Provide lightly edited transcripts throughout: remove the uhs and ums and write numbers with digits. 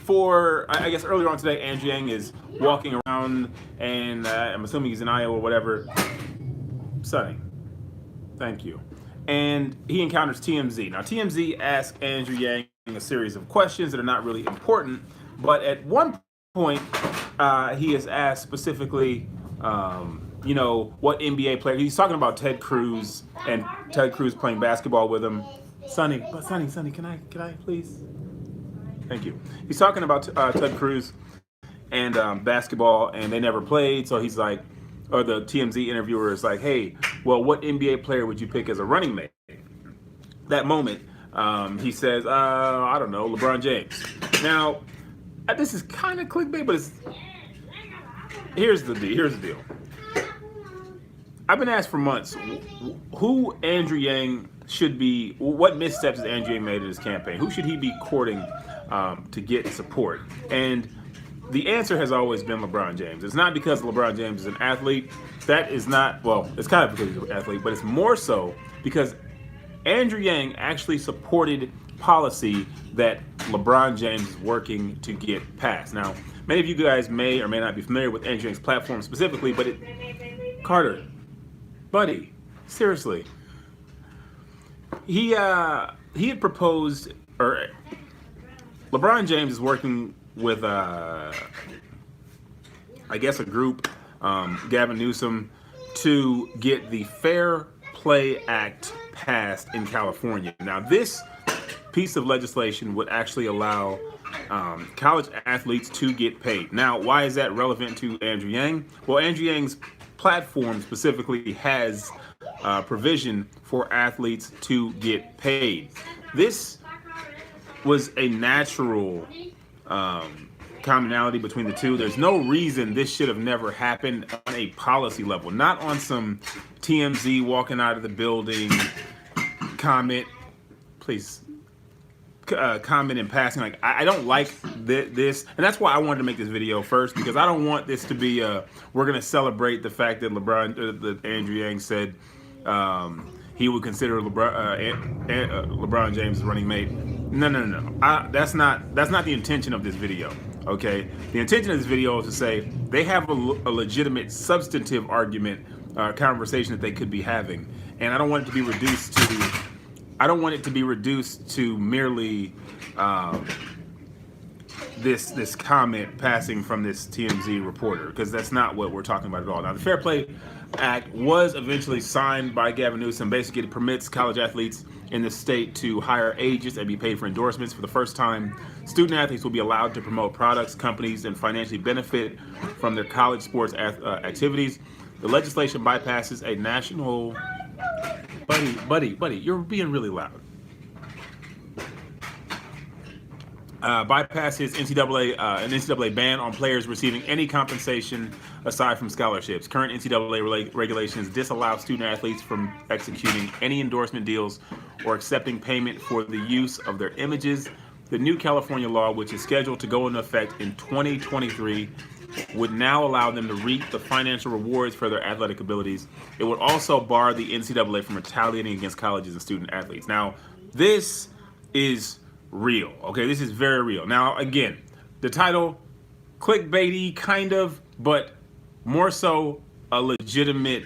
for I guess earlier on today, Andrew Yang is walking around, and I'm assuming he's in Iowa or whatever. Sunny, thank you. And he encounters TMZ. Now, TMZ asks Andrew Yang a series of questions that are not really important, but at one point, he is asked specifically, what NBA player. He's talking about Ted Cruz and Ted Cruz playing basketball with him. Sonny, can I please? Thank you. He's talking about Ted Cruz and basketball, and they never played. So he's like, or the TMZ interviewer is like, hey, well, what NBA player would you pick as a running mate? That moment, he says, I don't know, LeBron James. Now, this is kind of clickbait, but here's the deal. I've been asked for months who Andrew Yang should be, what missteps has Andrew Yang made in his campaign? Who should he be courting to get support? And the answer has always been LeBron James. It's not because LeBron James is an athlete. That is not, well, it's kind of because he's an athlete, but it's more so because Andrew Yang actually supported policy that LeBron James is working to get passed. Now, many of you guys may or may not be familiar with Andrew Yang's platform specifically, but Carter, buddy, seriously. He had proposed, or LeBron James is working with, I guess, a group, Gavin Newsom, to get the Fair Play Act passed in California. Now, this piece of legislation would actually allow college athletes to get paid. Now, why is that relevant to Andrew Yang? Well, Andrew Yang's platform specifically has provision for athletes to get paid. This was a natural commonality between the two. There's no reason this should have never happened on a policy level, not on some TMZ walking out of the building comment, please, comment in passing. Like, I don't like this, and that's why I wanted to make this video first, because I don't want this to be we're going to celebrate the fact that that Andrew Yang said he would consider LeBron James' running mate. No. That's not the intention of this video. Okay, the intention of this video is to say they have a legitimate, substantive argument, conversation that they could be having, and I don't want it to be reduced to. I don't want it to be reduced to merely this comment passing from this TMZ reporter, because that's not what we're talking about at all. Now, the Fair Play Act was eventually signed by Gavin Newsom. Basically, it permits college athletes in the state to hire agents and be paid for endorsements. For the first time, student athletes will be allowed to promote products, companies, and financially benefit from their college sports activities. The legislation bypasses a national... Buddy, you're being really loud. Bypasses an NCAA ban on players receiving any compensation aside from scholarships. Current NCAA regulations disallow student athletes from executing any endorsement deals or accepting payment for the use of their images. The new California law, which is scheduled to go into effect in 2023, would now allow them to reap the financial rewards for their athletic abilities. It would also bar the NCAA from retaliating against colleges and student athletes. Now, this is real, okay? This is very real. Now, again, the title, clickbaity kind of, but more so a legitimate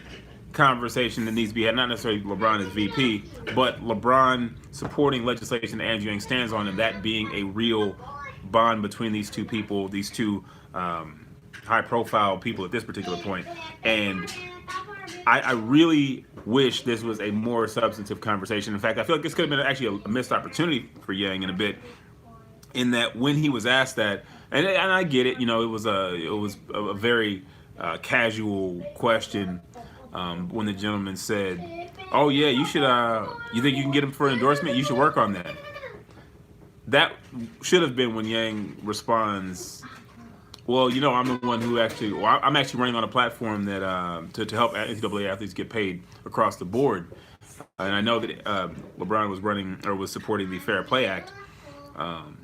conversation that needs to be had. Not necessarily LeBron as VP, but LeBron supporting legislation that Andrew Yang stands on, and that being a real bond between these two people, these two high-profile people at this particular point. And I really wish this was a more substantive conversation. In fact, I feel like this could have been actually a missed opportunity for Yang in a bit, in that when he was asked that, and I get it, it was a very casual question when the gentleman said, "Oh yeah, you should. You think you can get him for an endorsement? You should work on that." That should have been when Yang responds, "Well, I'm the one who I'm actually running on a platform that to help NCAA athletes get paid across the board, and I know that LeBron was running or was supporting the Fair Play Act, and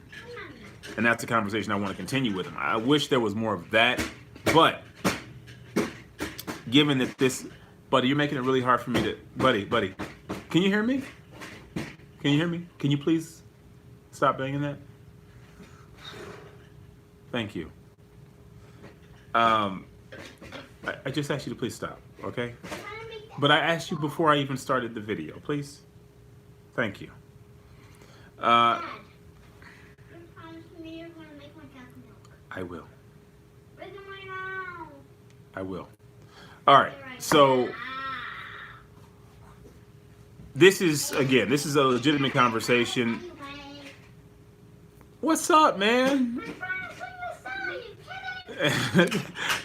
that's a conversation I want to continue with him. I wish there was more of that, but given that this, buddy, you're making it really hard for me to, buddy, can you hear me? Can you hear me? Can you please stop banging that? Thank you. I just asked you to please stop, okay? But I asked you before I even started the video. Please. Thank you. Dad, you promised me you're going to make my cat milk. I will. Bring it right now. I will. All right. So this is a legitimate conversation. What's up, man?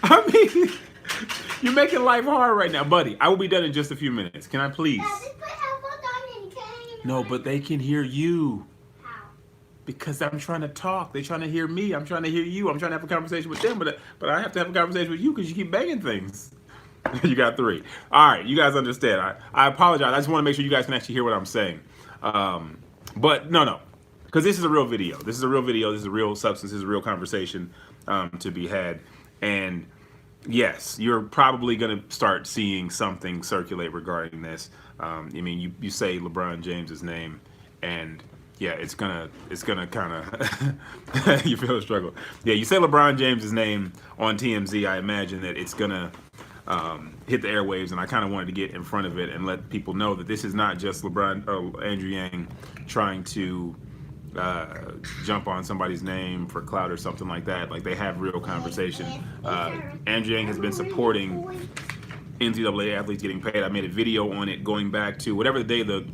I mean, you're making life hard right now, buddy. I will be done in just a few minutes. Can I please? No, but they can hear you. How? Because I'm trying to talk. They're trying to hear me. I'm trying to hear you. I'm trying to have a conversation with them, but I have to have a conversation with you because you keep banging things. You got 3. All right, you guys understand. I apologize. I just want to make sure you guys can actually hear what I'm saying. But no. Because this is a real video. This is a real video. This is a real substance. This is a real conversation to be had. And yes, you're probably going to start seeing something circulate regarding this. I mean, you say LeBron James's name, and yeah, it's gonna kind of you feel the struggle. Yeah, you say LeBron James's name on TMZ. I imagine that it's gonna hit the airwaves, and I kind of wanted to get in front of it and let people know that this is not just Andrew Yang trying to jump on somebody's name for clout or something like that. Like, they have real conversation. Andrew Yang has been supporting NCAA athletes getting paid. I made a video on it going back to whatever the day the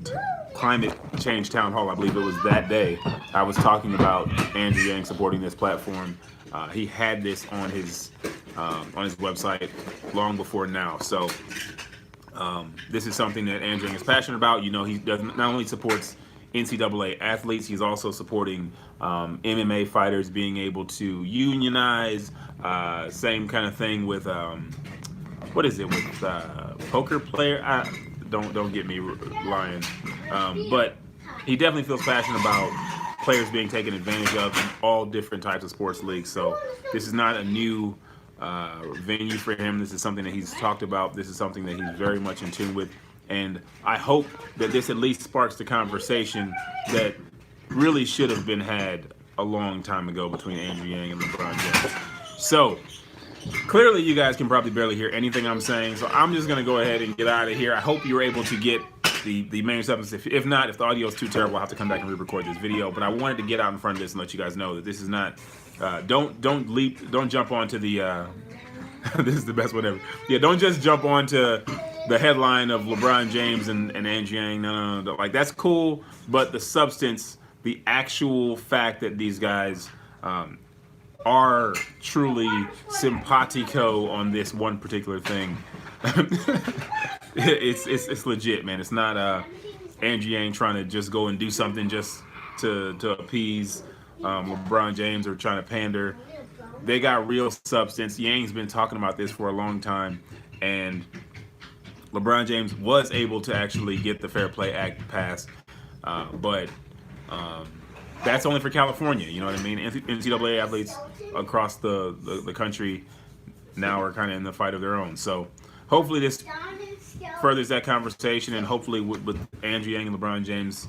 climate change town hall, I believe it was that day. I was talking about Andrew Yang supporting this platform. He had this on his website long before now. So this is something that Andrew Yang is passionate about. You know, he not only supports NCAA athletes, he's also supporting MMA fighters being able to unionize. Same kind of thing with what is it with poker player? Don't get me lying, but he definitely feels passionate about players being taken advantage of in all different types of sports leagues. So this is not a new venue for him. This is something that he's talked about. This is something that he's very much in tune with. And I hope that this at least sparks the conversation that really should have been had a long time ago between Andrew Yang and LeBron James. So clearly you guys can probably barely hear anything I'm saying, so I'm just going to go ahead and get out of here. I hope you're able to get the main substance. If not, if the audio is too terrible, I'll have to come back and re-record this video. But I wanted to get out in front of this and let you guys know that this is not, don't jump onto the, this is the best one ever. Yeah, don't just jump onto the headline of LeBron James and Andrew Yang. No. Like, that's cool, but the substance, the actual fact that these guys are truly simpatico on this one particular thing, it's legit, man. It's not Andrew Yang trying to just go and do something just to appease LeBron James or trying to pander. They got real substance. Yang's been talking about this for a long time, and LeBron James was able to actually get the Fair Play Act passed, but that's only for California. You know what I mean? NCAA athletes across the country now are kind of in the fight of their own. So hopefully this furthers that conversation, and hopefully with Andrew Yang and LeBron James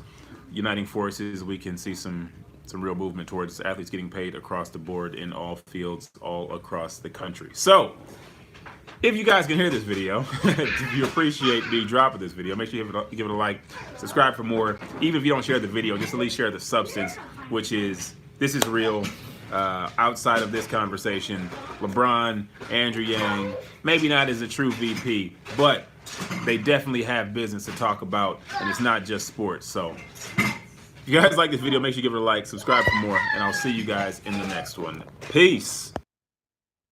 uniting forces, we can see some real movement towards athletes getting paid across the board in all fields, all across the country. So if you guys can hear this video, if you appreciate the drop of this video, make sure you give it a like, subscribe for more. Even if you don't share the video, just at least share the substance, which is, this is real. Outside of this conversation, LeBron, Andrew Yang, maybe not as a true VP, but they definitely have business to talk about, and it's not just sports. So if you guys like this video, make sure you give it a like, subscribe for more, and I'll see you guys in the next one. Peace.